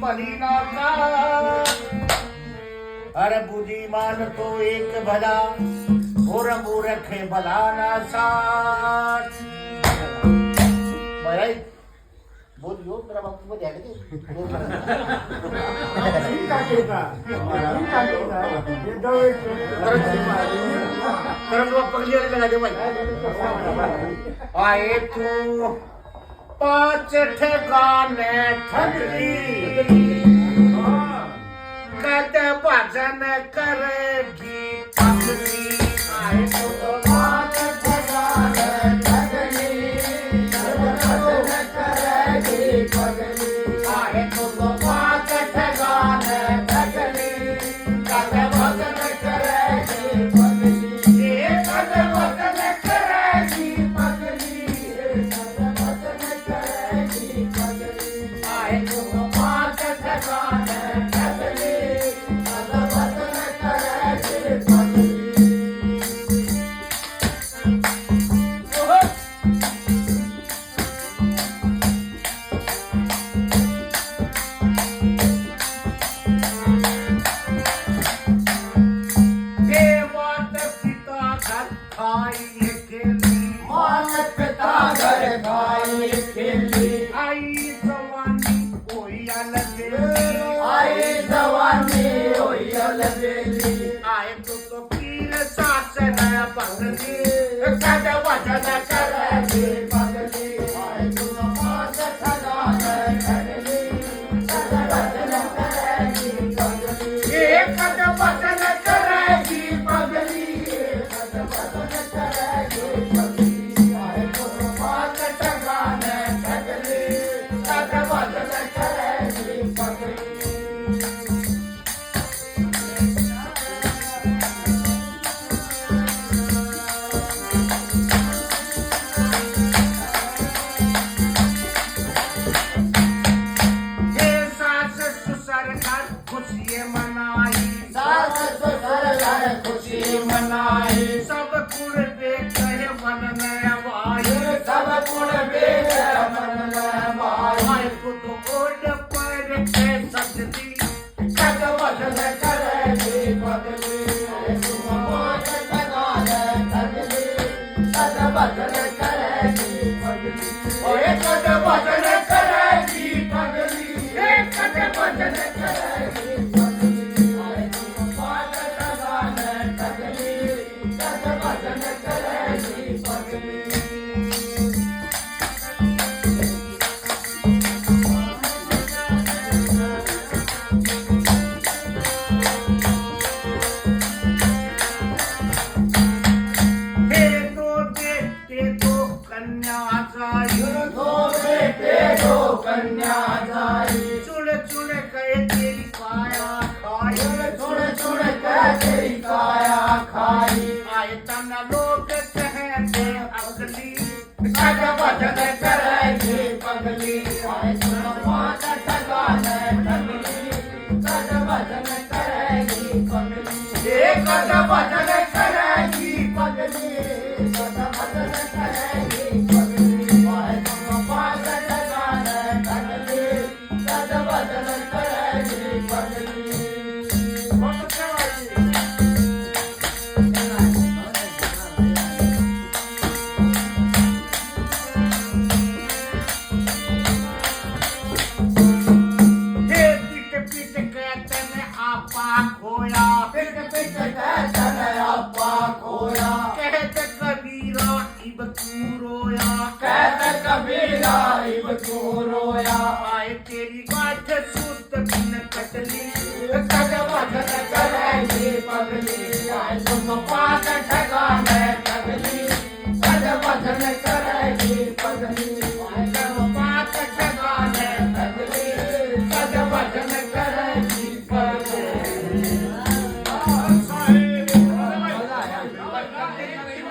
भली नाता। अरे बुद्धिमान तो एक भला और मूर्ख भला ना साथ। बोलियो तेरा बापू मध्ये आहे आए तू पांच ठिकाने ठगली कद भजन करेगी पगली। आए तू पांच ठिकाने ठगली कद भजन करेगी पगली। आए तू पांच ठिकाने ठगली कद भजन करेगी पगली। ये कद भजन करेगी पगली कद भजन करेगी पगली। आए तू पांच ठिकाने ठगली कद भजन करेगी पगली। आए तो पीर शासन पगली कद भजन करेगी पगली। आए तो पांच ठिकाने ठगली कद भजन करेगी पगली। कद भजन करेगी पगली कद भजन करेगी पगली। आए तो पांच ठिकाने ठगली कद भजन करेगी पगली। खुशी मनाई सास ससुर घर खुशी मनाई। सब कुल बेटे मन में वायु सब कुल बेटे मन में वायु। खुद ओढ़ पर के सजदी कद भजन करेगी पगली। तुम पांच ठिकाने ठगली कद भजन करेगी पगली। ओए कद भजन करेगी पगली कद भजन करेगी पगली। आए तुम पांच ठिकाने ठगली कद भजन करेगी पगली। दो बेटे दो कन्या जाई दो बेटे दो कन्या जाई। चुड़ चुड़ गए तेरी काया खाई चुड़ चुड़ गए तेरी काया खाई। आए तन लोग कहते अगली कद भजन करेगी पगली। आए तुम पांच ठिकाने ठगली कद भजन करेगी पगली। कद भजन करेगी पगली कद भजन करेगी पगली। आए तुम पांच ठिकाने ठगली कद भजन करेगी पगली। पिट पिट कहते ने आपा खोया कहते कबीरा इब तू रोया कहते कबीरा इब तू